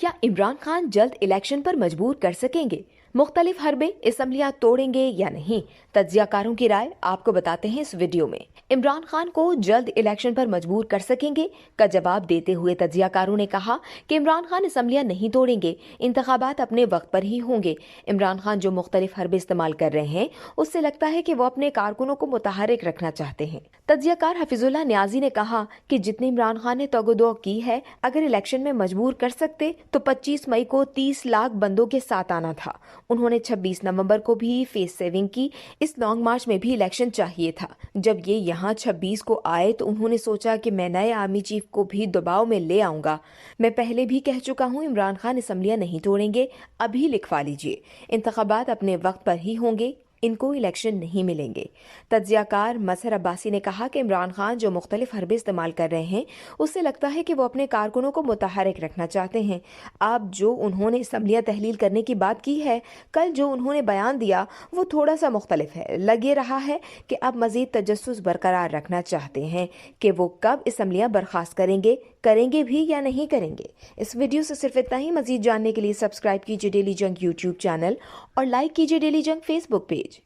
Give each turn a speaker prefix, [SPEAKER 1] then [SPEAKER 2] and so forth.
[SPEAKER 1] क्या इमरान खान जल्द इलेक्शन पर मजबूर कर सकेंगे? मुख्तलिफ हरबे असम्बलियां तोड़ेंगे या नहीं? तज्जियाकारों की राय आपको बताते हैं इस वीडियो में। इमरान खान को जल्द इलेक्शन पर मजबूर कर सकेंगे का जवाब देते हुए तज्जियाकारों ने कहा कि इमरान खान असम्बलियां नहीं तोड़ेंगे, इंतखाबात अपने वक्त पर ही होंगे। इमरान खान जो मुख्तलिफ हरबे इस्तेमाल कर रहे हैं, उससे लगता है कि वो अपने कारकुनों को मुतहरिक रखना चाहते हैं। तज्जियाकार हफीजुल्लाह न्याजी ने कहा कि जितनी इमरान खान ने तगदो की है, अगर इलेक्शन में मजबूर कर सकते तो 25 मई को 30 लाख बंदों के साथ आना था। उन्होंने 26 नवंबर को भी फेस सेविंग की। इस लॉन्ग मार्च में भी इलेक्शन चाहिए था। जब ये यहाँ 26 को आए तो उन्होंने सोचा कि मैं नए आर्मी चीफ को भी दबाव में ले आऊंगा। मैं पहले भी कह चुका हूँ, इमरान खान असम्बलियां नहीं तोड़ेंगे, अभी लिखवा लीजिए। इंतखाबात अपने वक्त पर ही होंगे, इनको इलेक्शन नहीं मिलेंगे। तज्जियाकार मजहर अब्बासी ने कहा कि इमरान खान जो मुख्तलिफ हरबे इस्तेमाल कर रहे हैं, उससे लगता है कि वो अपने कारकुनों को मुतहरिक रखना चाहते हैं। अब जो उन्होंने असम्बलियां तहलील करने की बात की है, कल जो उन्होंने बयान दिया, वो थोड़ा सा मुख्तलिफ है। लगे रहा है कि अब मजीद तजस्सुस बरकरार रखना चाहते हैं कि वो कब असम्बलियां बर्खास्त करेंगे भी या नहीं करेंगे। इस वीडियो से सिर्फ इतना ही। मजीद जानने के लिए सब्सक्राइब कीजिए डेली जंग यूट्यूब चैनल और लाइक कीजिए डेली जंग फेसबुक पेज।